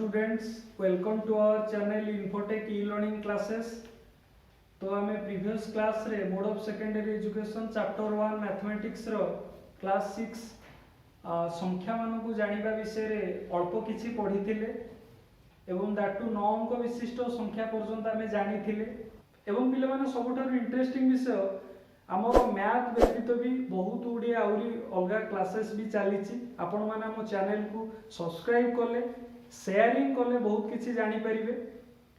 students, welcome to our channel Infotech e-learning classes. तो आम previous class रे board of secondary education chapter 1 mathematics रो class 6 संख्या मान को जानिबा विषय रे अल्प किछि पढ़िथिले एवं दैट टू 9 अंक विशिष्ट संख्या पर्यंत आमे जानिथिले एवं पिले माने सबठार इंटरेस्टिंग विषय आमर मैथ व्यतीत भी बहुत गुड़िए आहरी अलग क्लासेस भी चली आपण मैंने आम चैनल को सब्सक्राइब कले शेयरिंग कले बहुत किसी जानीपारे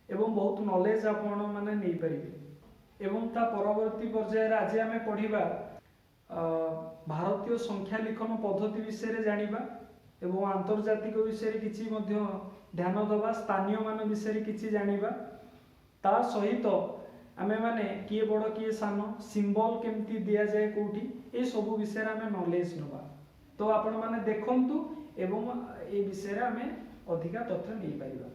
एवं बहुत नॉलेज आपण मैंने नहीं पारे एवं ता परवर्ती पर्यायर आज आम पढ़ा भारतीय संख्या लिखन पद्धति विषय जानिबा एवं आंतर्जातिक विषय किछि मध्य ध्यान दबा स्थानीय मान विषय किछि जानिबा ता सहित आमे माने किए बड़ किए सान सिंबल केमती दिया जाए कोठी ए सब विषय आमे नॉलेज नबा तो आपण माने देखंतु एवं ए विषय आमे अधिका तथ्य नहीं पाइबा।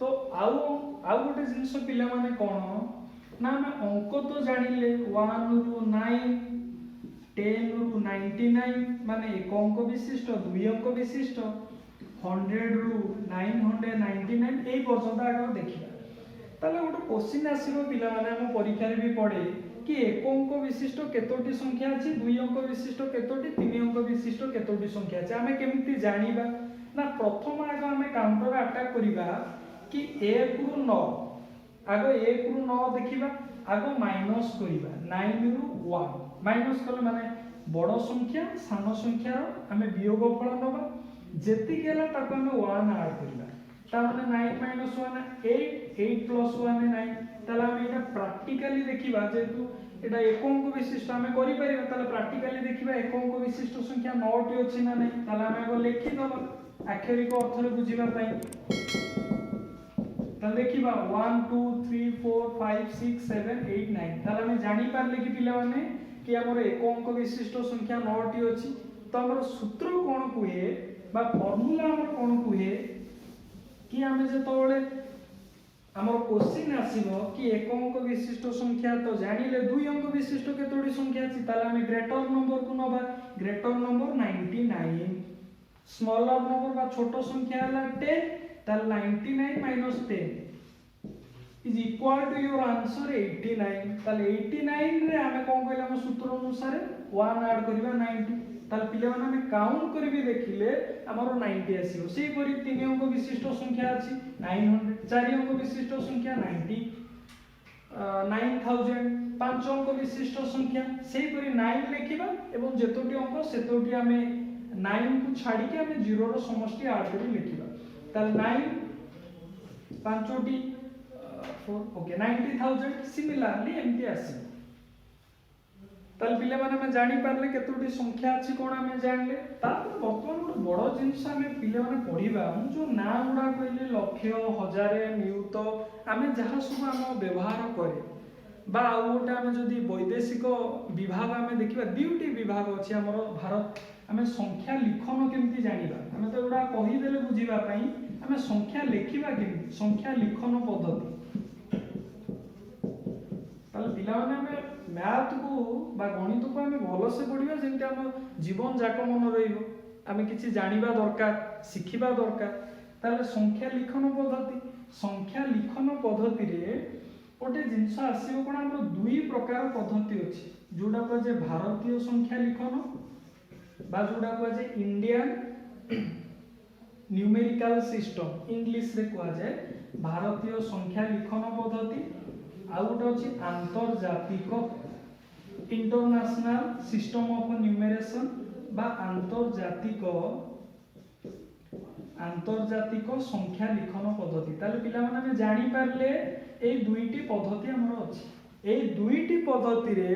तो आउ गोटे जिंस पिला माने कोन ना आमे अंक तो जानिले 1 रु 9 10 रु 99 माने एक अंक विशिष्ट दुई अंक विशिष्ट 100 रु 999 ए पर्यंत आगे देखिबा ताले गोटे क्वेश्चन आसीबो पिला माने हम परीक्षा रे भी पढ़े कि एक अंक विशिष्ट केतोटी संख्या अछि दुई अंक विशिष्ट केतोटी तीन अंक विशिष्ट केतोटी संख्या अछि आमे केमिति जानिबा ना प्रथम आगे आमे काउंटर अटैक करिबा कि 1 रु 9 आगे 1 रु 9 देखिबा आगे माइनस करिबा 9 रु 1 माइनस कले माने बड़ संख्या सान संख्या रो आमे वियोगफल नबा जेति गेला ताको आमे 1 ऐड करिबा ताने 9 माइनस 1 8 8 प्लस 1 9 ताला हम एटा प्रैक्टिकली देखिबा जेतु एटा एक अंक विशिष्ट हमें करि परिबा ताला प्रैक्टिकली देखिबा एक अंक विशिष्ट संख्या 9 टी अछि ना नै ताला हम आगो लिखि दबा आखिरी को अर्थ रे बुझिबा पई ताला देखिबा 1 2 3 4 5 6 7 8 9 ताला हम जानि पारले कि पिला माने कि हमर एक अंक विशिष्ट संख्या 9 टी अछि तो हमर सूत्र कोन कुहे बा फार्मूला हमर कोन कुहे कि आमे जेतोळे हमर क्वेश्चन आसीबो कि एक अंक विशिष्ट संख्या तो जानिले दुई अंक विशिष्ट केतोडी संख्या अछि ताला हम ग्रेटर नंबर को नबा ग्रेटर नंबर 99 स्मॉलर नंबर बा छोटो संख्या हला 10 ताला 99 - 10 is equal to your answer 89 ताला 89 रे हमें कोन कहला हम सूत्र अनुसार 1 ऐड करबा 90 ताले पिले माने हम काउंट करबी देखिले हमरो 90 आसीबो सेही परि तीन अंक विशिष्ट संख्या अछि 900 चार अंक विशिष्ट संख्या 90 9000 पांच अंक विशिष्ट संख्या सेही परि 9 लिखिबा एवं जेतोटी अंक सेतोटी हमें 9 को छाडी के हमें 0 रो समष्टि ऐड करी लिखिबा ताले 9 पांचोटी 4 ओके 90000 सिमिलरली एमती आसी ताल पिले माने हम जानि पारले केतोटी संख्या अछि कोन हम जानले ता वर्तमान गोटे बड़ जिंस हम पिले माने पढिबा हम जो ना गुडा कहले लक्ष हजार नियुत आमे जहा सब हम व्यवहार करे बा आ गोटे हम जदी वैदेशिक विभाग हम देखिबा दुईटी विभाग अछि हमर भारत हम संख्या लिखन केमती जानिबा हम तो गुडा कहि देले बुझिबा पई हम संख्या लिखिबा केमती संख्या लिखन पद्धति ताल पिला माने हम मैथ को बा गणित को आम भल से पढ़ा जमी आम जीवन जाक मन रही किसी जानिबा दरकार शिखिबा दरकार ताले संख्या लिखन पद्धति रे गोटे जिनस आसीबो कोन हमर दुई प्रकार पद्धति अछि जोडा को जे भारतीय संख्या लिखन बा जोडा को जे इंडियन न्यूमेरिकल सिस्टम इंग्लिश रे को जाय भारतीय संख्या लिखन पद्धति आ गोटे अछि आंतरजातिक इंटरनेशनल सिस्टम ऑफ न्यूमरेशन बा आंतरजातिक संख्या लिखन पद्धति ताले पिला माने हम जानि पारले ए दुईटी पद्धति हमर अछि ए दुईटी पद्धति रे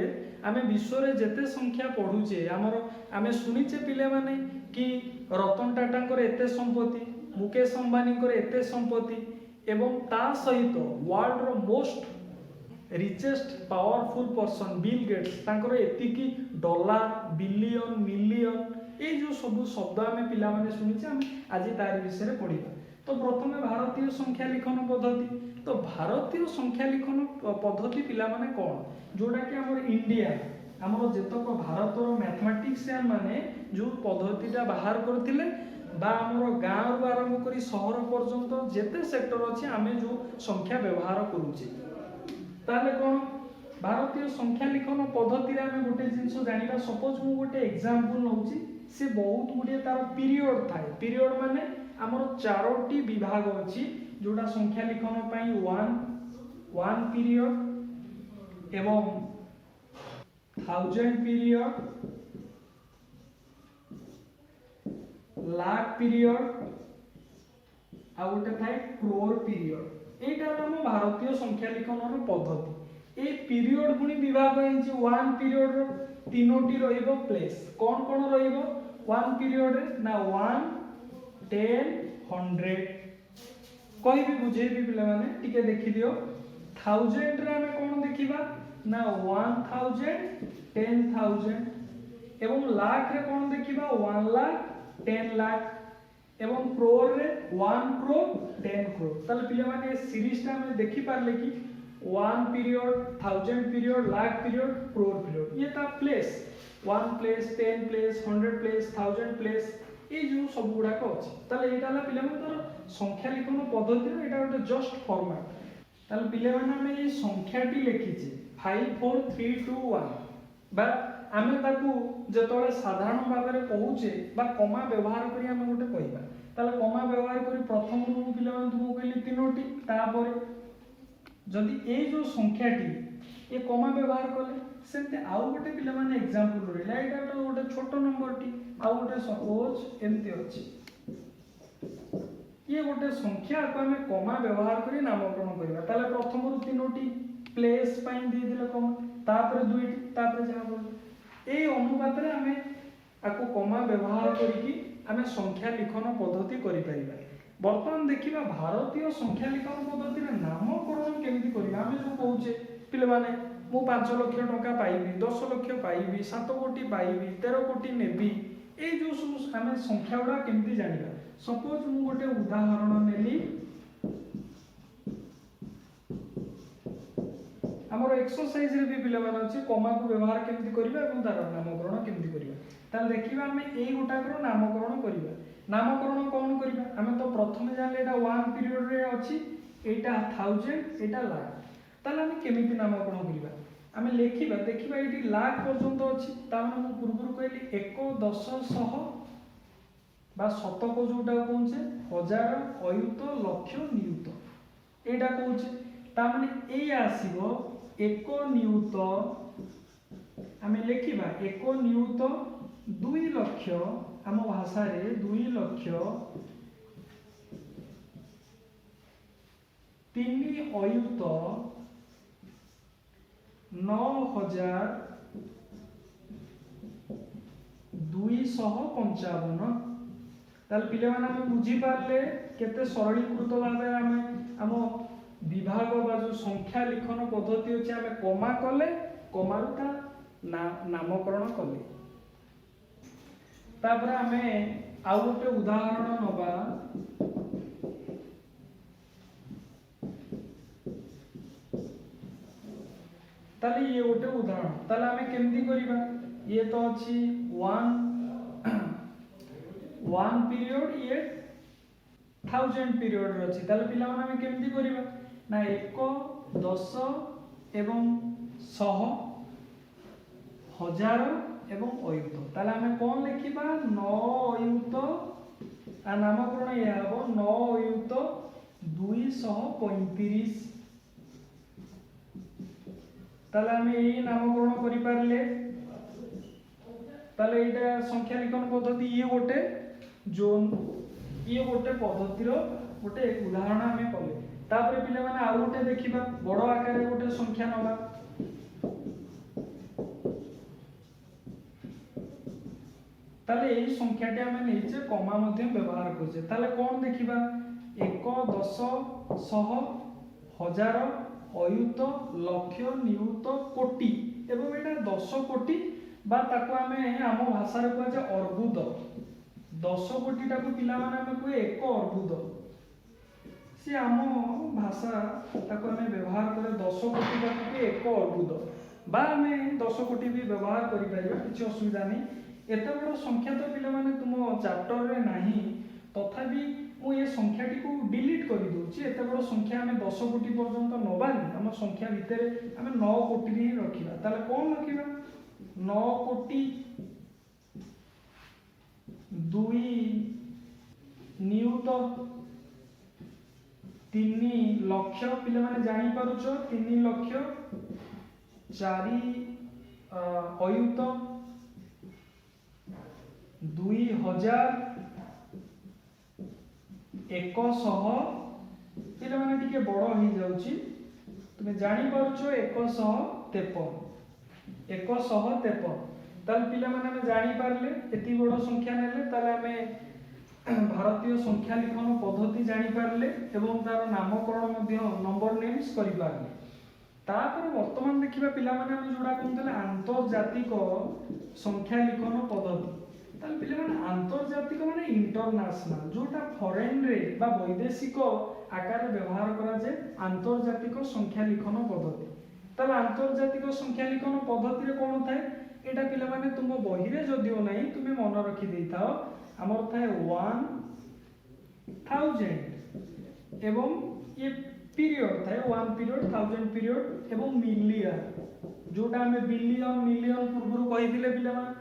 आमे विश्व रे जते संख्या पढुचे हमर आमे सुनिचे पिले माने कि रतन टाटा कर एते संपत्ति मुकेश अंबानी कर एते संपत्ति एवं ता सहित वर्ल्ड रो most richest powerful person Bill Gates तांकर एतिकी डॉलर बिलियन मिलियन ए जो सब शब्द आमे पिला माने सुनिचे हम आज तार विषय पढ़िबा तो प्रथमे भारतीय संख्या लिखन पद्धति तो भारतीय संख्या लिखन पद्धति पिला माने कोन जोडा कि हमर इंडिया हमर जेतक भारत रो मैथमेटिशियन माने जो पद्धतिटा बाहर करथिले बा आमर गाँव आरंभ कर सहर पर्यंत जेते सेक्टर अच्छे आम जो संख्या व्यवहार करुचे ताले कौन भारतीय संख्या लिखन पद्धति आम गोटे जिन जाना सपोज मु गोटे एग्जांपल नौची से बहुत गुड़े तार पीरियड थाए पीरियड माने आमर 4टी विभाग अच्छी जोटा संख्या लिखन पाई वन पीरियड एवं 1000 पीरियड लाख पीरियड आ गोटे थाए क्रोर पीरियड एटा हम भारतीय संख्या लिखन पद्धति ए पीरियड पुणी विभाग होइछि वन पीरियड रो तीनोटी रहिबो प्लेस कोन कोन रहिबो वन पीरियड रे ना 1 10 100 कोई भी बुझेबी पिला माने टिके देखि दियो 1000 रे हमें कोन देखिबा ना 1000 10000 एवं लाख रे कोन देखिबा 1 लाख 10 लाख एवं क्रोर रे 1 crore 10 crore ताले पिला माने सीरीज टा में देखि पारले कि 1 period 1000 period lakh period crore period ये ता place 1 place 10 place 100 place 1000 place ये जो सब गुडा को अछि ताले एटा ला पिला माने तर संख्या लिखन पद्धति रे एटा गोटे जस्ट फॉर्मेट ताले पिला माने हम ये संख्याटी लिखिचे 5 4 3 2 1 बा आमे ताकू जतले साधारण भाव में कहूचे बा कमा व्यवहार करी आमे गोटे कहबा ताले कमा व्यवहार करी प्रथम रू पिला माने तुमको कहली तीनोटी तापर जदि ए जो संख्याटी ए कमा व्यवहार कले सेते आउ गोटे पिला माने एग्जांपल रहला एटा तो गोटे छोट नंबर टी आउ गोटे सपोज एमती अछि ये गोटे संख्या को हमें कमा व्यवहार करी नामकरण करबा ताले प्रथम रू तीनोटी प्लेस पाइन दे दिले कमा तापर दुईटी तापर जा बोल ए अनुपात रे हमें आको कमा व्यवहार करी हमें संख्या लिखन पद्धति करि परिबा वर्तमान देखिबा भारतीय संख्या लिखन पद्धति रे नामकरण केमिति करिबा हमें जो कहूचे पिले माने मु 5 लाख टका पाइबी 10 लाख पाइबी 7 कोटी पाइबी 13 कोटी नेबी ए जो सब हमें संख्या गुडा केमिति जानिबा सपोज मु गोटे उदाहरण नेली हमर एक्सरसाइज रे भी पिले माने अछि कमा को व्यवहार केमिति करिबा एवं तार नामकरण केमिति करिबा ताल देखिबा हमें एई गोटा को नामकरण करिबा नामकरण कोन करिबा हमें तो प्रथमे जानले एटा 1 पीरियड रे अछि एटा 1000 एटा लाख ताल हम केमिति नामकरण करिबा हमें लेखिबा देखिबा एटी लाख पर्यंत अछि ता माने हम पूर्वरु कहली 1 10 100 बा शतक जोटा कहूचे हजार अयुत लक्ष नियुत एटा कहूचे ता माने ए आसीबो 1 नियुत हमें लेखिबा 1 नियुत 2 लक्ष आम भाषा रे 2 लक्ष 3 अयुत 9255 ताल पिले माने हम बुझी पारले केते सरलीकृत भाबे हमें हम विभाग बा जो संख्या लिखन पद्धति अछि हमें कमा कले कमारुता नामकरण कले तापर हमें आउ गोटे उदाहरण नबा ताले ये गोटे उदाहरण ताले हमें केमती करिबा ये तो अछि 1 पीरियड ये 1000 पीरियड रछि ताले पिला माने हमें केमती करिबा ना 1 10 एवं 100 हजार एवं अयुत ताले हमें कोन लिखिबा 9 अयुत आ नामकरण या हबो 9 अयुत 235 ताले हमें एई नामकरण करि पारले ताले एटा संख्या लिखन पद्धति ये गोटे जोन ये गोटे पद्धति रो गोटे उदाहरण हमें कले तापर पिले माने आ गोटे देखिबा बड़ आकार गोटे संख्या नबा ताले एई संख्याटी हमें नीचे कमा मध्ये व्यवहार करछे ताले कोन देखिबा 1 10 100 हजार अयुत लक्ष नियुत कोटी एवं एटा 10 कोटी बा ताको हमें आम भाषा रे कहजे अर्बुद 10 कोटी टाको पिला माने हमें कहे 1 अर्बुद से आम भाषा ताको हमें व्यवहार करे 10 कोटी टाको के 1 अर्बुद बा हमें 10 कोटी भी व्यवहार करि परिबा किछि असुविधा नै एते बड़ संख्या तो पिला माने तुम चैप्टर रे नाही तथापि मु ये संख्याटी को डिलीट कर दूची एत बड़ संख्या आम 10 कोटी पर्यंत नबानी आम संख्या भितर आम 9 कोटी ही रखा ताले कौन रखा 9 कोटी 2 नियुत 3 लक्ष पिले माने जानी पारुछ 3 लक्ष 4 अयुत 2000 100 पिले माने टिके बड़ हो जाउची तुमे जानी पारुछ 153 ताल पिले माने हम जानी पारले एति बड़ संख्या नेले ताले हमें भारतीय संख्या लिखन पद्धति जानी पारले एवं तार नामकरण मध्य नंबर नेम्स करि पारले तापर वर्तमान देखिबा पिला माने हम जोडा कोनतले आंतरजातिक संख्या लिखन पद्धति ताल पिले माने आंतरजातिक माने इंटरनेशनल जोटा फॉरेन रे बा वैदेशिक आकार व्यवहार करा जे आंतरजातिक संख्या लिखन पद्धति ताल आंतरजातिक संख्या लिखन पद्धति रे कोन थाए एटा पिला माने तुम बही रे जदिओ नाही तुमे मन रखि देइथाओ हमर थाए 1000 एवं ये पीरियड थाए 1 पीरियड 1000 पीरियड एवं मिलियन जोटा हमें बिलियन मिलियन पूर्व कहिथिले पिला माने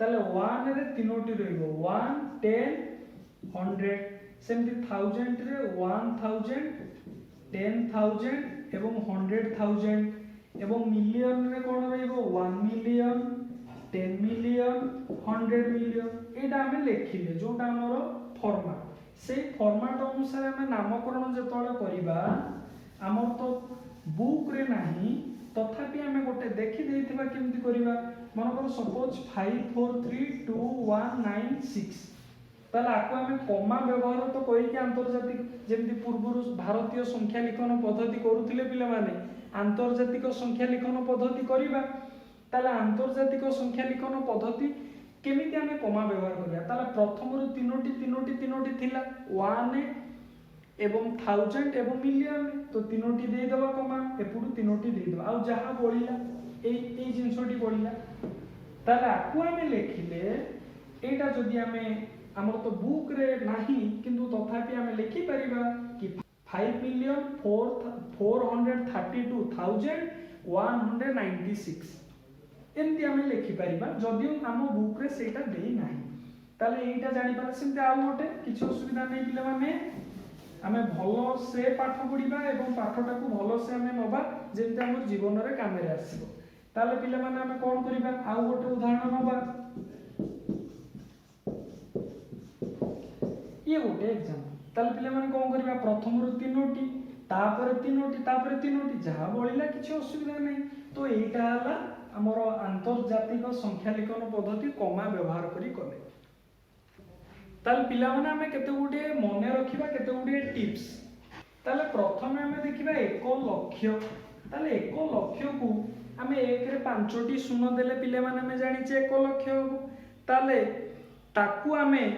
ताले 1 रे तीनोटी रहइबो 1 10 100 सेमति 1000 रे 1000 10000 एवं 100000 एवं मिलियन रे कोन रहइबो 1 मिलियन 10 मिलियन 100 मिलियन एटा हमें लिखिले जोटा हमर फॉर्मेट से फॉर्मेट अनुसार हमें नामकरण जतले करिबा हमर तो बुक रे नाही तथापि हमें गोटे देखि देइथिबा केमति करिबा मनकर सपोज 543219 ताला आको हमें कमा व्यवहार तो कहि के आंतरजातिक जेमति पूर्वरु भारतीय संख्या लिखन पद्धति करूथिले पिले माने आंतरजातिक संख्या लिखन पद्धति करिबा ताला आंतरजातिक संख्या लिखन पद्धति केमिति हमें कमा व्यवहार करिया ताला प्रथम रु तीनोटी थिला 1 एवं 1000 एवं मिलियन तो तीनोटी दे दबा कमा एपुडु तीनोटी दे दबा आ जहां बोलिला ए जिंसोटी बोलिला ताला आकु हमें लेखिले एटा जदि हमें हमर तो बुक रे नाही किंतु तथापि हमें लिखि परिबा कि 5,432,196 एमती हमें लिखि परिबा जदिओ हम बुक रे सेटा देई नाही ताले एटा जानि पारे सेमते आ गोटे किछ असुविधा नै पिले माने हमें भलो से पाठ पढिबा एवं पाठटा को भलो से हमें नबा जेमते हमर जीवन रे काम रे आसीबो ताले पिले माने हमें कोन करिबा आ गोटे उदाहरण नबा ये गोटे एग्जांपल ताले पिले माने कोन करिबा प्रथम रु तीनोटी तापर तीनोटी जहा बोलिला किछ असुविधा नै तो एटा हला हमर आंतरजातिक संख्या लिखन पद्धति कमा व्यवहार करी कले ताले पिला माने हमें केते गुडे मने रखिबा केते गुडे टिप्स ताले प्रथमे हमें देखिबा 1 लक्ष ताले 1 लक्ष को हमें 1 रे 5टी शून्य देले पिले माने हमें जानि जे 1 लक्ष ताले ताकू हमें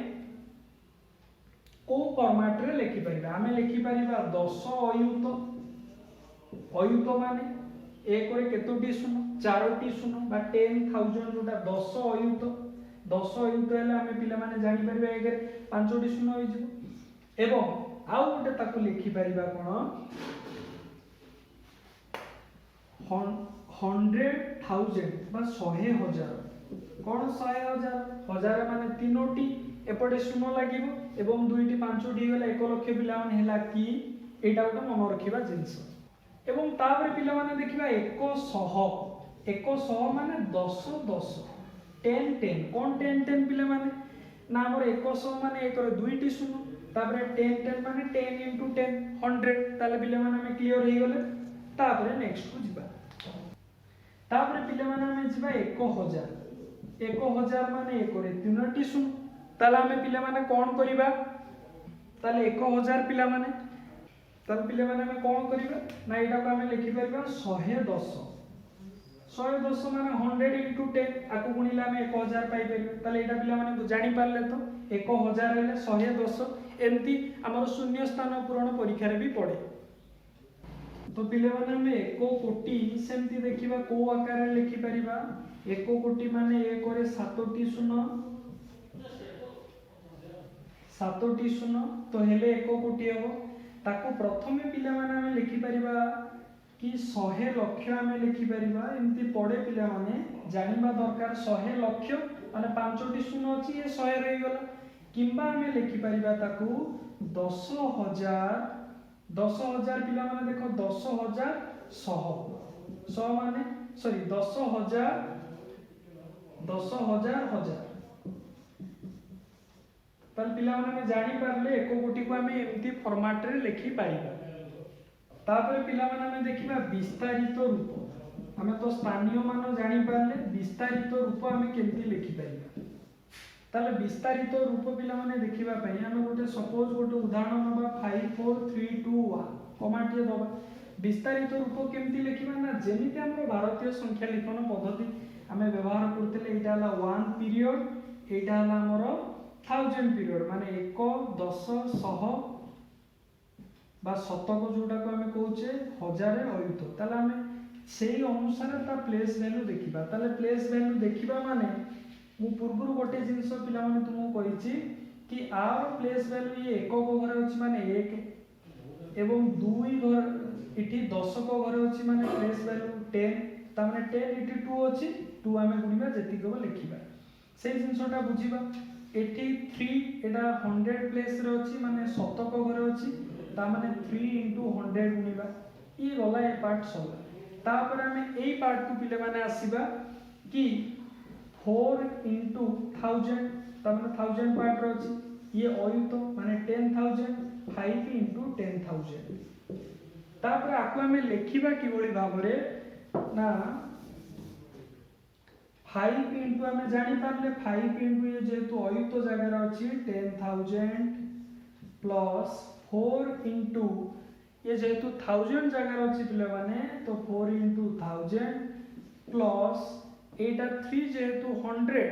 को फॉर्मेट रे लिखि परिबा हमें लिखि परिबा 10 अयुत माने 1 रे केतोटी शून्य 4टी शून्य बा 10000 जोटा 10 अयुत हेले हमें पिला माने जानि परिबा 1 रे 5टी शून्य होई जिवो एवं आउ गोटे ताकू लिखि परिबा कोन 100,000 बा 100,000 कोन 100,000 हजार माने तीनोटी एपटे शून्य लागिबो एवं दुईटी 5टी गला 1 लक्ष पिला माने हेला की एटा गोटे मन रखिबा जिंस एवं तापर पिला माने देखिबा 100 माने 10 10 कोन 10 पिला माने ना हमर 100 माने 1 रे दुईटी शून्य तापर 10 माने 10 * 10 100 ताले पिला माने हमें क्लियर हो गले तापर नेक्स्ट को जिबा तापर पिला माने हमें जिबा 1000 माने 1 रे तीनोटी शून्य ताले हमें पिला माने कोन करिबा ताले 1000 पिला माने ताले पिला माने हमें कोन करिबा ना एटा को हमें लिखि परबा 110 माने 100 * 10 आकु गुणिला हमें 1000 पाई परबा ताले एटा पिला माने जानि पारले तो 1000 हेले 110 एमती हमर शून्य स्थान पूरण परीक्षा रे भी पड़े तो पिले माने हमें 1 कोटी सेमती देखिबा को आकार रे लिखि परिबा 1 कोटी माने 1 रे 7टी शून्य 7टी शून्य तो हेले 1 कोटी हम ताको प्रथमे पिला माने आमे लिखि परिबा कि 100 लक्ष आमे लिखि परिबा एमती पड़े पिला माने जानिबा दरकार 100 लक्ष माने 5टी शून्य अछि ये 100 रहि गला किंबा आमे लिखि परिबा ताको 10,000 पिला माने देखो 10,000 100 माने सॉरी 10,000 हजार तल पिला माने जानि पारले 1 कोटी को आमे एमती फॉर्मेट रे लिखि पारिबा तापर पिला माने आमे देखिबा विस्तारित रूप आमे तो स्थानीय मान जानि पारले विस्तारित रूप आमे केमती लिखि पारिबा ताले विस्तारित रूप पिला माने देखिबा पई आमे गोटे सपोज गोटे उदाहरण नबा 5 4 3 2 1 कमांड ये दबा विस्तारित रूप केमती लिखिबा ना जेमिति हमर भारतीय संख्या लिखन पद्धति आमे व्यवहार करथिले एटा हला 1 पीरियड एटा हला हमर 1000 पीरियड माने 1 10 100 बा शतक जोटा को हमें कहूचे हजार अयुत ताले हमें सेही अनुसार ता प्लेस वैल्यू देखिबा ताले प्लेस वैल्यू देखिबा माने मु पूर्वरु गोटे जिंस पिला माने तुमु कहिछि कि आर प्लेस वैल्यू ये 1 को घरे अछि माने 1 एवं 2 घर इठी 10 को घरे अछि माने प्लेस वैल्यू 10 ता माने 10 इठी 2 अछि 2 हमें गुणिबा जेति को लिखिबा सेही जिंसटा बुझिबा एठी 3 एटा 100 प्लेस रे अछि माने शतक घरे अछि ता माने 3 * 100 गुणिबा ई गला ए पार्ट सला तापर हमें एई पार्ट को पिले माने आसीबा कि 4 * 1000 ता माने 1000 पार्ट रे अछि ये अयुत माने 10000 5 * 10,000 तापर आको हमें लिखिबा कि बोली भाबरे ना 5 * हमें जानि पारले 5 * ये जेतु अयुत जगह अछि 10,000 प्लस 4 * ये जेतु 1000 जगह अछि पिले माने तो 4 * 1000 प्लस एटा 3 जेतु 100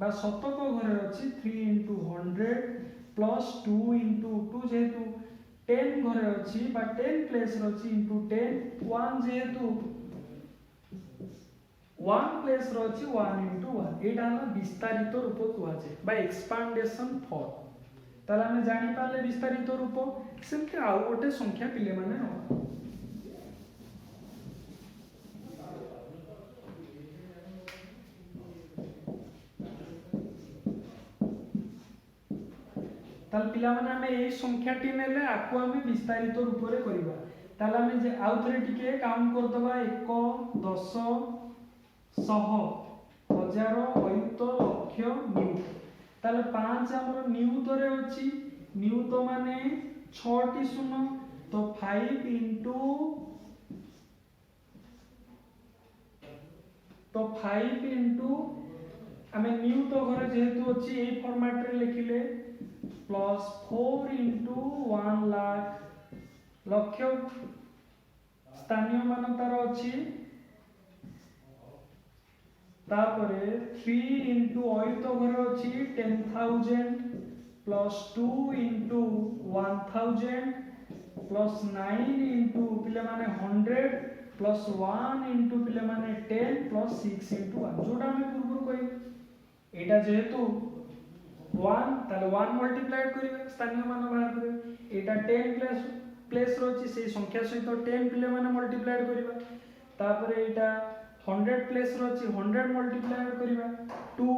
बा शतक घरे अछि 3 * 100 प्लस 2 * 2 जेतु 10 घरे अछि बा 10 प्लेस रे अछि * 10 1 जेतु 1 प्लेस रे अछि 1 * 1 एटा ना विस्तारित रूप कुआ जे बा एक्सपांडेशन फॉर्म ताला हमें जानि पाले विस्तारित रूप सेमते आ गोटे संख्या पिले माने न ताल पिला माने हमें एई संख्याटी नेले आको हमें विस्तारित रूप रे करबा ताला हमें जे आउ थरे टिके काउंट कर दबा 1 10 100 हजार अयुत लक्ष नियुत ताले 5 हमर नियुत रे अछि नियुत माने 6 टी शून्य तो 5 * हमें नियुत घरे जेहेतु अछि एई फॉर्मेट रे लिखिले प्लस 4 * 1 लाख लक्ष स्थानीय मान तार अछि तापरे 3 * अयुत घरे अछि 10,000 प्लस 2 * 1000 प्लस 9 * पिले माने 100 प्लस 1 * पिले माने 10 प्लस 6 * 1 जोटा हम पूर्व कहि एटा जेहेतु 1 ताले 1 मल्टीप्लाइड करिवे स्थानीय मान बाहर करिवे एटा 10 प्लेस रो अछि से संख्या सहित 10 पिले माने मल्टीप्लाइड करिवा तापरे एटा 100 प्लेस रो अछि 100 मल्टीप्लाइड करिवा 2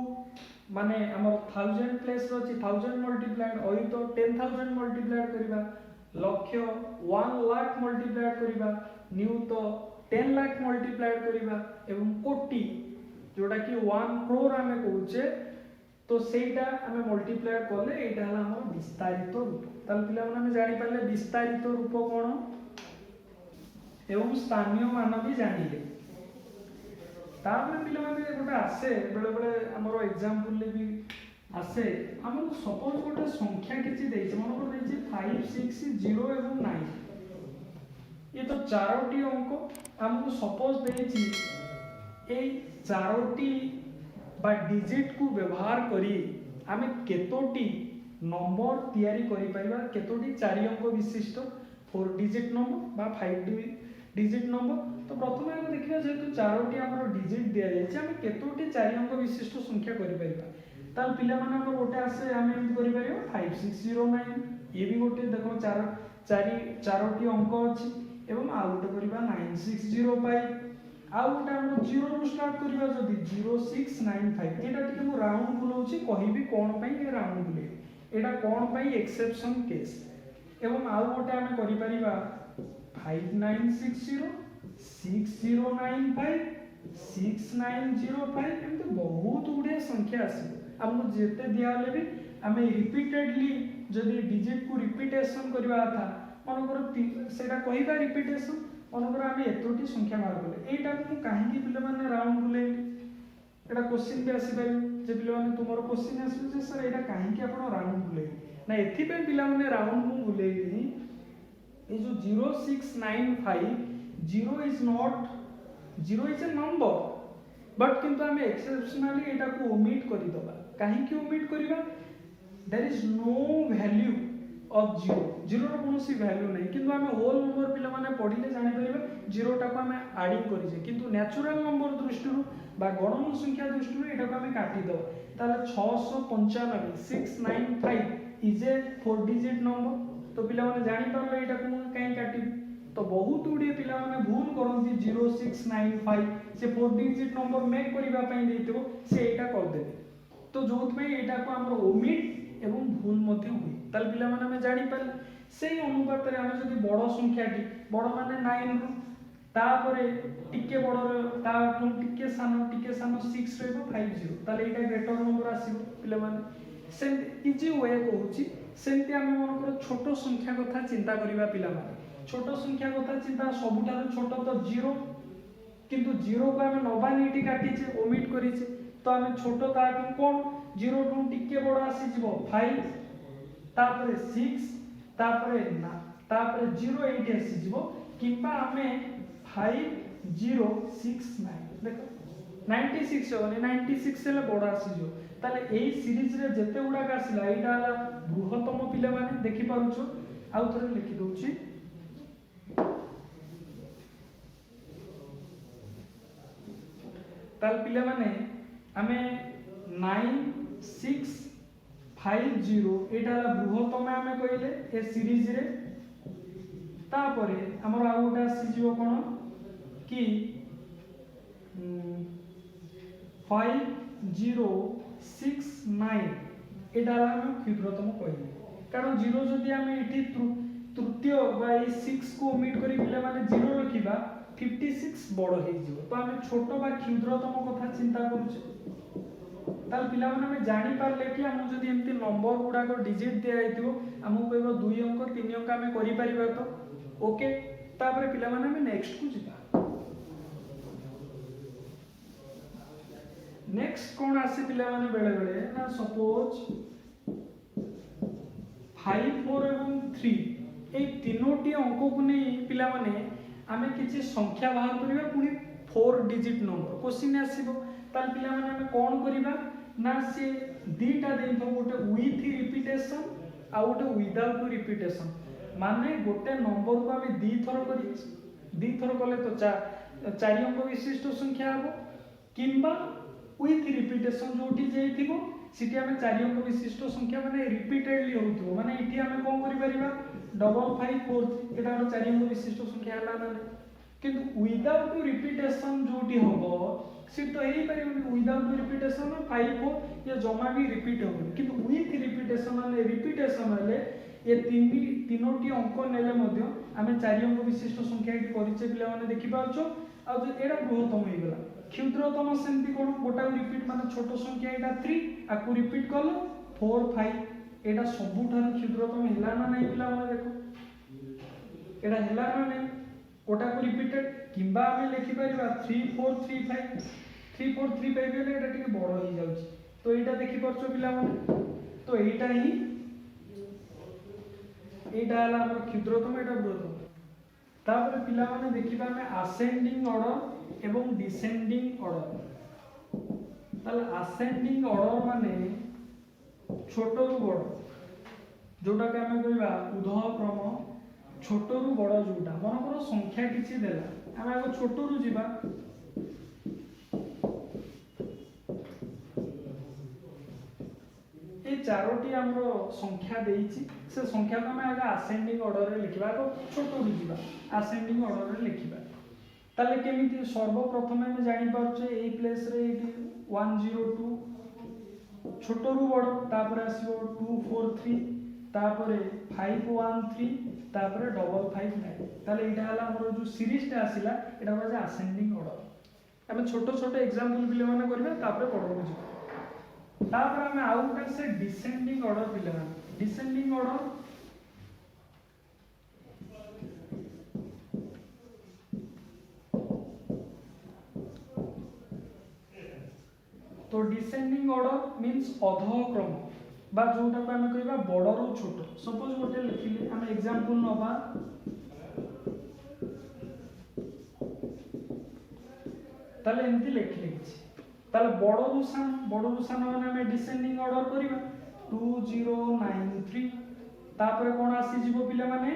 माने हमर 1000 प्लेस रो अछि 1000 मल्टीप्लाइड अयुत 10,000 मल्टीप्लाइड करिवा लक्ष्य 1 लाख मल्टीप्लाइड करिवा नियुत 10 लाख मल्टीप्लाइड करिवा एवं कोटी जोटा कि 1 करोड़ हमें कहूचे तो सेटा हमें मल्टीप्लाइड करले एटा हला हमर विस्तारित रूप ताल पिला माने हम जानि पाले विस्तारित रूप कोन एवं स्थानीय मान भी जानिले तापर पिला माने गोटे आसे बेले बेले हमर एग्जांपल ले भी आसे हमर सपोज गोटे संख्या किछि देछि मन कर देछि 5 6 0 एवं 9 ये तो चारोटी अंक हमको सपोज देछि ए चारोटी बा डिजिट को व्यवहार करी आमे केतोटी नंबर तैयारी करि पाइबा केतोटी 4 अंक विशिष्ट 4 डिजिट नंबर बा 5 डिजिट नंबर तो प्रथमे देखिबा जेतु चारोटी हमर डिजिट दिया जाय छै आमे केतोटी 4 अंक विशिष्ट संख्या करि पाइबा ताल पिला माने हमर गोटे आसे हम एम करि परियो 5609 ये भी गोटे देखो चारोटी अंक अछि एवं आ गोटे करबा 9605 आ गोटे हम 0 रु स्टार्ट करबा जदी 0695 एटा टिके मु राउंड बुलाउछि कहिबी कोन पई ए राउंड बुले एटा कोन पई एक्सेप्शन केस एवं आ गोटे हम करि परिबा 5960 6095 6905 एमते बहुत गुडे संख्या आसी हमको जेते दियाले भी हमें रिपीटेडली जदी डिजिट को रिपीटेशन करबा था मनकर सेटा कहिबा रिपीटेशन मनकर हमें एतोटी संख्या बाहर करले एटा को काहे की पिले माने राउंड बुले एटा क्वेश्चन भी आसी पाइ जे पिले माने तुमरो क्वेश्चन आसी जे सर एटा काहे की आपण राउंड बुले ना एथि पे पिला माने राउंड को बुले ए जो 0695 0 is not 0 is a number but किंतु हमें एक्सेप्शनली एटा को ओमिट करि दबा काहे की ओमिट करिबा there is no value of 0 रो कोनोसी वैल्यू नहीं किंतु हमें होल नंबर पिला माने पढिले जानि परिबा 0 टा को हमें एडिंग करि जे किंतु नेचुरल नंबर दृष्टि बा गणन संख्या दृष्टि एटा को हमें काटि दो ताले 695 695 इज ए 4 डिजिट नंबर तो पिला माने जानि परले एटा को काई काटि तो बहुत गुड़े पिला माने भूल करंती 0695 से 4 डिजिट नंबर मेक करिबा पई देइतो से एटा कर देबे तो जोत में एटा को हमर ओमिट एवं भूल मध्य हुई ताल पिला माने हम जानि पाल सेही अनुपात रे हम जदी बड़ संख्याटी बड़ माने 9 रु तापरे टिके बड़ ता टिके सानो 6 रहबो 50 ताले एटा ग्रेटर नंबर आसीबो पिला माने सेम इजी वे कहूची सेमती हम मनकर छोट संख्या कथा चिंता करिबा पिला माने छोट संख्या कथा चिंता सबुठार छोट तो 0 किंतु 0 को हम नबानीटी काटिचे ओमिट करिचे तो हम छोट ताटू कोन 0 टू टिके बड़ आसी जिवो 5 तापरे 6 तापरे ना तापरे 0 8 आसी जिवो किंबा हमें 5069 देखो 96 होने 96 से बड़ आसी जो ताले एई सीरीज रे जते उडा आसीला एटा बृहत्तम पिला माने देखि पारुछो आउ थरे लिखि दउची ताल पिला माने हमें 9650 एटा बृहत्तम हमें कहले ए सीरीज रे तापरे हमर आ गोटा आसी जिवो कोन कि 5069 एटा हम क्षुद्रतम कहले कारण 0 जदि हमें एठी तृतीय बा 6 को ओमिट करी पिला माने 0 रखिबा 56 बड़ हे जिवो तो हमें छोट बा क्षुद्रतम कथा चिंता करूचे ताल पिला माने हम जानि पारले कि हम जदि एमती नंबर गुडा को डिजिट दिया आइतिबो हमहु कहबो 2 अंक 3 अंक हमें करि परिबा तो ओके तापरे पिला माने हम नेक्स्ट को जिबा नेक्स्ट कोन आसी पिला माने बेले बेले ना सपोज 5 4 एवं 3 ए तीनोटी अंक को नै पिला माने आमे किछि संख्या बाहर करिबा पुनी 4 डिजिट नंबर क्वेश्चन आसीबो ताल पिला माने हम कोन करिबा ना से दीटा देइथो गोटे विथ रिपीटेशन आ गोटे विदाउट रिपीटेशन माने गोटे नंबर को हम दी थर कले तो 4 अंक विशिष्ट संख्या हबो किंबा विथ रिपीटेशन जोटी जेइथिबो सिटी हम 4 अंक विशिष्ट संख्या माने रिपीटेडली होउथबो माने इठी हम कोन करि परिबा 5543 एटा 4 अंक विशिष्ट संख्या हला ना किंतु विदाउट रिपीटेशन जोटी होबो सी तो यही परिबो विदाउट रिपीटेशन 5 को ये जमा भी रिपीट होबो किंतु विथ रिपीटेशन माने रिपीटेशन वाले ये तीनोटी अंक नेले मध्य आमे 4 अंक विशिष्ट संख्या एटी परिचय पिला माने देखि पाउछो आ जो एडा बृहत्तम होई गेला क्षुद्रतम सेंती कोन गोटा रिपीट माने छोट संख्या एटा 3 आकु रिपीट करलो 4 5 एटा सबुठार क्षुद्रतम हिला ना नै पिला माने देखो एटा हिला ना नै गोटा को रिपीटेड किंबा हमें लिखि परिबा 3435 3435 बेले एटा टिके बड़ हो जाउची तो एटा देखि परछो पिला माने तो एटा ही एटा हला हमर क्षुद्रतम एटा बृहत्तम तापर पिला माने देखिबा हमें असेंडिंग ऑर्डर एवं डिसेंडिंग ऑर्डर ताले असेंडिंग ऑर्डर माने छोट रु बड़ जोटा के हमें कहबा उदह क्रम छोट रु बड़ जोटा मन करो संख्या किछि देला हम आगो छोट रु जिबा चारोटी आमर संख्या देइछि से संख्या को आम आगे आसेंडिंग ऑर्डर रे लिखिबा तो छोटो रु जिबा आसेंडिंग ऑर्डर रे लिखिबा ताले केमिति सर्वप्रथम हम जानि पारुछे एई प्लेस रे एटी 102 छोटो रु बड़ तापर आसीबो 243 तापर 513 तापर 559 ताले एटा हला हमर जो सीरीज टा आसिला एटा हो जे आसेंडिंग ऑर्डर हम छोटो छोटो एग्जांपल पिले माने करबा तापर बड़ रु जिबा तापर हम आउ गुटे से डिसेंडिंग ऑर्डर पिले माने डिसेंडिंग ऑर्डर तो डिसेंडिंग ऑर्डर मींस अधक्रम बा जोटा को हम कहबा बड़ रु छोट सपोज गोटे लिखिले हम एग्जांपल नबा ताले एंती लिखले ताले बड़ रु सान माने हम डिसेंडिंग ऑर्डर करिबा 2093 तापर कोन आसी जीवो पिले माने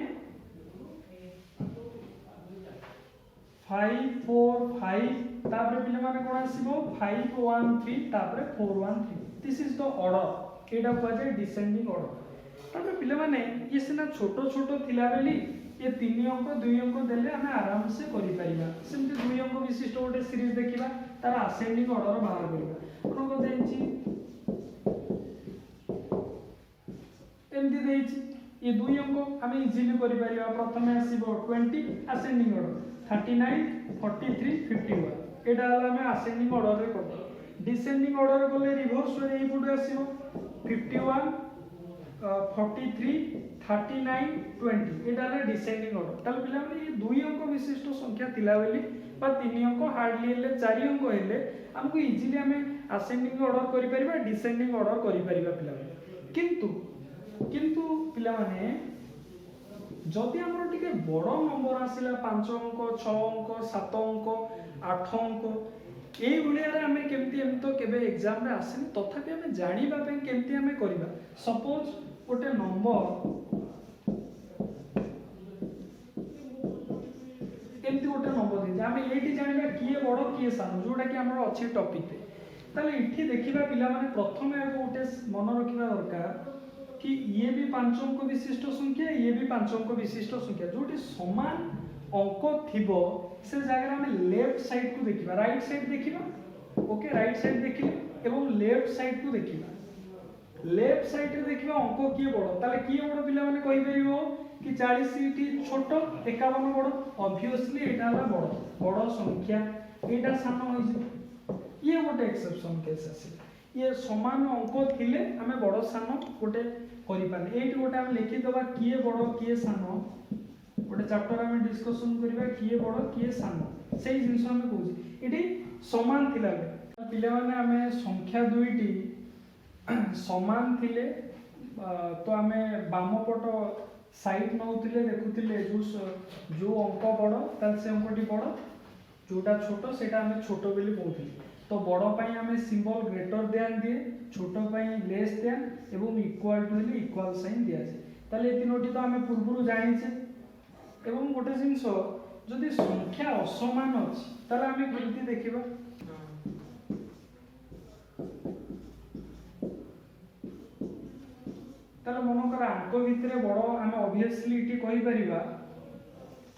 545 तापर पिले माने कोन आसीबो 513 तापर 413 दिस इज द ऑर्डर एटा को जे डिसेंडिंग ऑर्डर तापर पिले माने ये सिना छोटो छोटो थिला बेली ये 3 अंक 2 अंक देले हम आराम से करि परिबा सेमति 2 अंक विशिष्ट गोटे सीरीज देखिबा तार असेंडिंग ऑर्डर बाहर करिबा कोन को देछि एमति देछि ये 2 अंक हम इजीली करि परिबा प्रथमे आसीबो 20 असेंडिंग ऑर्डर 39 43 51 एटा हला हम असेंडिंग ऑर्डर रे करबो डिसेंडिंग ऑर्डर कोले रिवर्स रे एई पुडे आसीबो 51 43 39 20 एटा हला डिसेंडिंग ऑर्डर ताल पिला माने ये 2 अंक विशिष्ट संख्या थिला बेली बा 3 अंक हार्डली हेले 4 अंक हेले हमको इजीली हमें असेंडिंग ऑर्डर करि परिबा डिसेंडिंग ऑर्डर करि परिबा पिला किंतु पिला माने जदि हमर टिके बड़ नंबर आसिला 5 अंक 6 अंक 7 अंक 8 अंक एई भलिया रे हमें केमती हम तो केबे एग्जाम रे आसिन तथापि हमें जानिबा पे केमती हमें करिबा सपोज गोटे नंबर केमती गोटे नंबर दे हम एठी जानिबा किए बड़ किए सान जोटा कि हमर अछि टॉपिक पे ताले इठी देखिबा पिला माने प्रथमे गोटे मन रखिबा दरकार कि ये भी 5 अंक विशिष्ट संख्या ये भी 5 अंक विशिष्ट संख्या जोटी समान अंक थिबो से जगह हम लेफ्ट साइड को देखिबा राइट साइड देखिबा ओके राइट साइड देखिले एवं लेफ्ट साइड को देखिबा लेफ्ट साइड रे देखिबा अंक किए बड़ ताले किए बड़ पिला माने कहि परिबो कि 40 टी छोट 51 बड़ ऑब्वियसली एटा हला बड़ संख्या एटा सान होई जे ये गोटे एक्सेप्शन केस आसी ये समान अंक थिले हमें बड़ सान गोटे करि पाले एटी गोटे हम लिखि दबा किए बड़ किए सान गोटे चैप्टर हम डिस्कशन करबा किए बड़ किए सान सेही जिंस हम कहूची एटी समान थिला पिले माने हमें संख्या दुईटी समान थिले तो हमें बाम पट साइड नउथिले देखुथिले जो अंक बड़ ताल से अंकटी बड़ जोटा छोटो सेटा हमें छोटो बेली कहउथिले तो बड़ पाई हमें सिंबल ग्रेटर देन दिए छोटो पाई लेस देन एवं इक्वल टू हेले इक्वल साइन दिया जाए ताले ए तीनोटी तो हमें पूर्वरु जानि छे एवं गोटे जिंस जदि संख्या असमान अछि ताले हमें केमती देखिबा ताले मनकर अंक भितरे बड़ हम ऑब्वियसली इटी कहि परिबा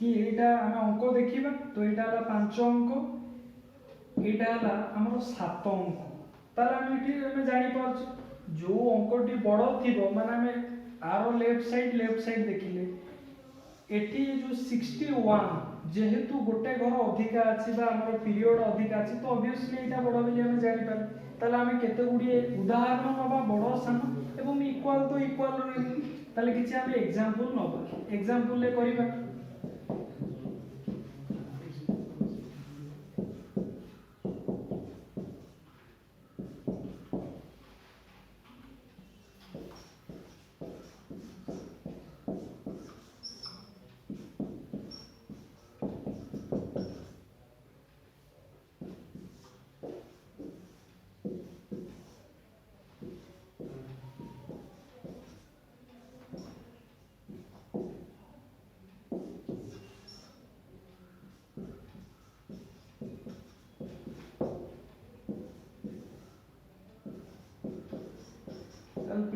कि एटा हम अंक देखिबा तो एटा हला 5 अंक एटा हला हमर 7 अंक ताले हम इटी हम जानि पाछ जो अंकटी बड़ थिबो माने हम आरो लेफ्ट साइड देखिले एटी जो 61 जेहेतु गोटे घर अधिका अछि बा हमर पीरियड अधिका अछि तो ऑब्वियसली एटा बड़ बिली हम जानि पार ताले हम केते गुडी उदाहरण नबा बड़ सान एवं इक्वल तो इक्वल ताले किछि हम एग्जांपल नबा एग्जांपल ले करिबा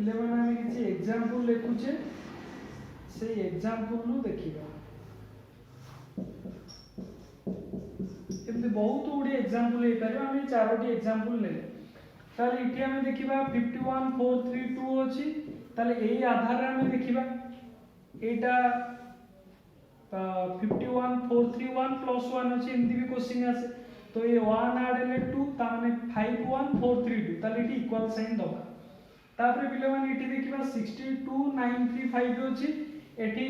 पिले माने आमे किछि एग्जांपल लिखुचे से एग्जांपल नु देखिबा एमती बहुत गुडी एग्जांपल हे पारे आमे चारोटी एग्जांपल ले ताले इठी आमे देखिबा 51432 अछि ताले एई आधार रे आमे देखिबा एटा 51431 प्लस 1 अछि एमती भी क्वेश्चन आसे तो ये 1 ऐड हेले 2 ता माने 51432 ताले इठी इक्वल साइन दबा तापर पिले माने इठी देखिबा 62935 अछि एठी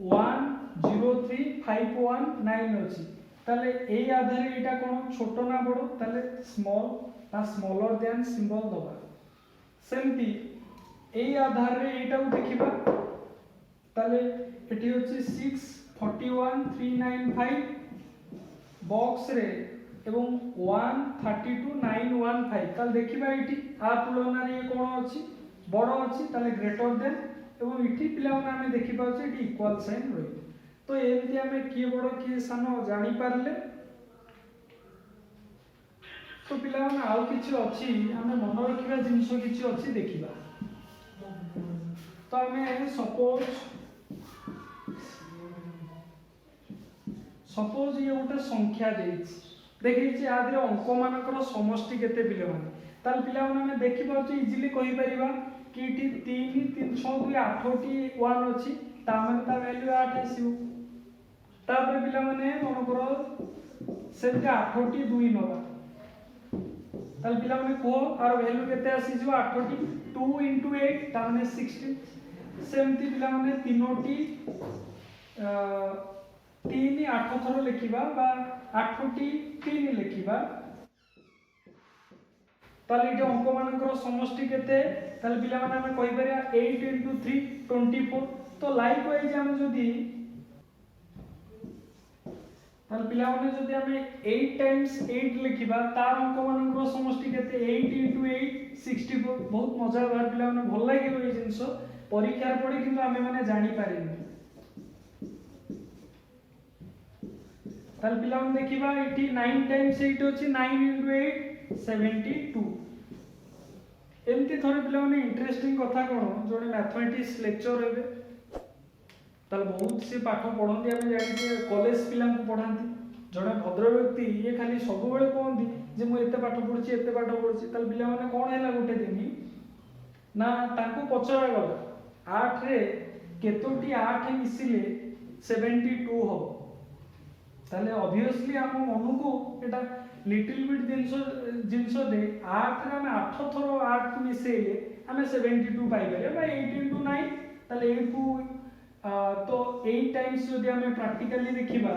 103519 अछि ताले ए आधार रे एटा कोन छोटो ना बड़ो ताले स्मॉल ता स्मॉलर देन सिंबल दबा सेमती ए आधार रे एटा को देखिबा ताले एठी होछि 641395 बॉक्स रे एवं 132915 ताले देखिबा एठी आ तुलना रे कोन अछि बड़ो अछि ताले ग्रेटर देन एवं इठी पिला माने हमें देखि पाउछे इठी इक्वल साइन रही तो एमती हमें किए बड़ किए सानो जानि पारले तो पिला माने आउ किछि अछि हमें मन रखिबा जिंस किछि अछि देखिबा तो हमें सपोज ये गोटे संख्या देछि देखिछि आदि अंक मानकर समष्टि केते पिला माने ताल पिला माने हमें देखि पाउछे इजीली कहि परिबा कि इठी 3 3 6 2 8 टी 1 अछि ता माने ता वैल्यू 8 आसीबो तापर पिला माने मन करो सेते 8 टी 2 नबा ताल पिला माने को आर वैल्यू केते आसी जो 8 टी 2 8 ता माने 16 सेमती पिला माने 3 टी 3 8 थरो लिखिबा बा 8 टी 3 लिखिबा ताले इटे अंक मानकर समष्टि केते ताले पिला माने हम कहि परिया 8 * 3 24 तो लाइक वाइज हम जदी ताले पिला माने जदी हम 8 टाइम्स 8 लिखिबा तार अंक मानकर समष्टि केते 8 * 8 64 बहुत मजा बार पिला माने भल लागिलो ए जिंस परीक्षा रे पड़ी किंतु हमें माने जानि पारिनी ताले पिला माने देखिबा एठी 9 टाइम्स 8 अछि 9 * 8 72 एमती थोड़े पिला माने इंटरेस्टिंग कथा कोन जोने मैथमेटिक्स लेक्चर हेबे ताले बहुत से पाठ पढंती हम जानि जे कॉलेज पिला को पढांती जोने भद्र व्यक्ति ये खाली सब बेले कोंती जे मु एते पाठ पढुची ताले पिला माने कोन हैला गोटे दिनी ना ताको पचरा गला 8 रे केतोटी 8 मिसिले 72 हो ताले ऑब्वियसली हम मन को एटा लिटिल बिट जिंस दे 8 रे हम 8 थरो 8 को मिसेले हम 72 पाई गले बा 8 * 9 ताले 8 को तो 8 टाइम्स जदि हम प्रैक्टिकली देखिबा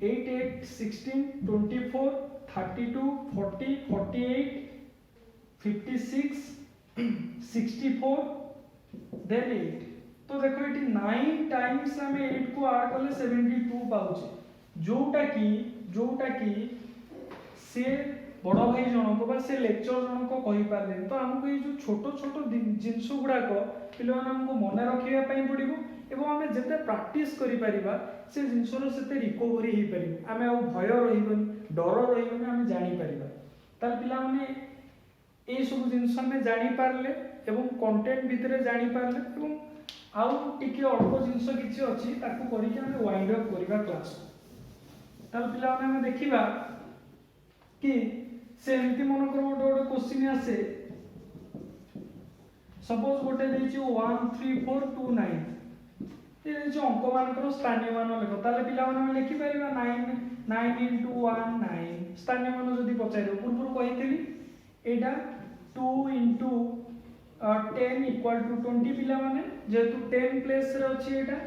8 8 16 24 32 40 48 56 64 देन 8 तो देखो ये 9 टाइम्स हम 8 को ऐड करले 72 पाउचे जोटा की से बड़ भाई जनक बा से लेक्चर जनक कहि पारले तो हमको ये जो छोटो छोटो जिंस गुडा को पिलो हमको मन रखिया पई पड़िबो एवं हमें जते प्रैक्टिस करि परिबा से जिंसरो सेते रिकवरी हे परिबो हमें आ भय रहिबनी डर रहिबनी हमें जानि परिबा तार पिला माने ए सब जिंस हमें जानि पारले एवं कंटेंट भितरे जानि पारले एवं आउ टिके अल्प जिंस किछि अछि ताकू करि के हमें वाइंड अप करिबा क्लास तार पिला माने हमें देखिबा कि से एमती मन कर गोटे क्वेश्चन आसे सपोज गोटे देछि 13429 ये जो अंक मानकर स्थानीय मान लेख ताले पिला माने लिखि परिबा 9 9 * 1 9 स्थानीय मान जदी पचाइरो पूर्व कहितली एटा 2 * 10 = 20 पिला माने जेतु 10 प्लेस रे अछि एटा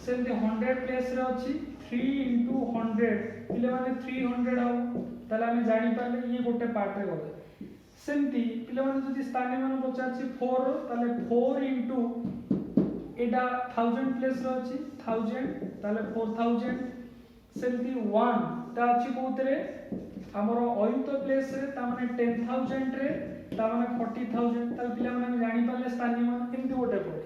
सेमते 100 प्लेस रे अछि 3 * 100 पिला माने 300 आ ताले हम जानि पाले ये गोटे पार्ट रे गले सेमती पिला माने जदी स्थानीय मान पचाछि 4 ताले 4 * एटा 1000 प्लेस रे अछि 1000 ताले 4000 सेमती 1 ता अछि कोतरे हमर अयुत प्लेस रे ता माने 10000 रे ता माने 40000 ताले पिला माने जानि पाले स्थानीय मान केमती गोटे पड़े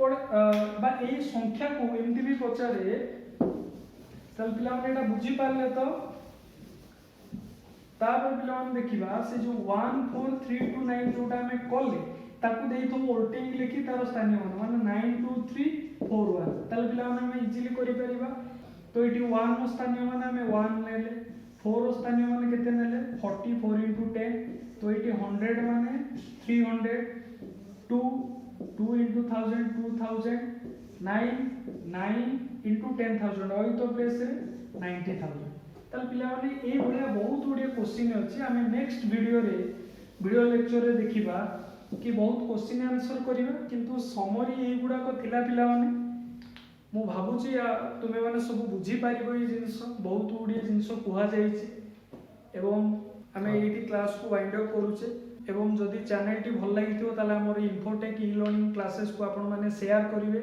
बा एई संख्या को एमती भी पचारे ताल पिला माने एटा बुझी पारले तो तापर पिला माने देखिबा से जो 14329 जोटा हमें कले ताकू देई तो ओल्टेंग लिखि तार स्थानीय मान माने 92341 ताल पिला माने हम इजीली करि परिबा तो एटी 1 नो स्थानीय मान हमें 1 लेले 4 स्थानीय मान केते नेले 44 into 10 तो एटी 100 माने 300 2 2 into 1000 2000 9 into 10000 और तो प्लेस रे 90000 ताल पिला माने ए भलिया बहुत गुडिया क्वेश्चन अछि हमें नेक्स्ट वीडियो लेक्चर रे देखिबा कि बहुत क्वेश्चन आंसर करिबा किंतु समरी ए गुडा को थिला पिला माने मु भाबुची तुमे माने सब बुझी पारिबो ए जिंस बहुत गुडिया जिंस कुहा जाईछि एवं हमें एटी क्लास को वाइंड अप करूचे एवं जदि चैनल टी भल लागिथिबो ताले हमर इन्फोटेक ई लर्निंग क्लासेस को आपण माने शेयर करिवे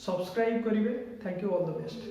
सब्सक्राइब करिवे thank you all the best.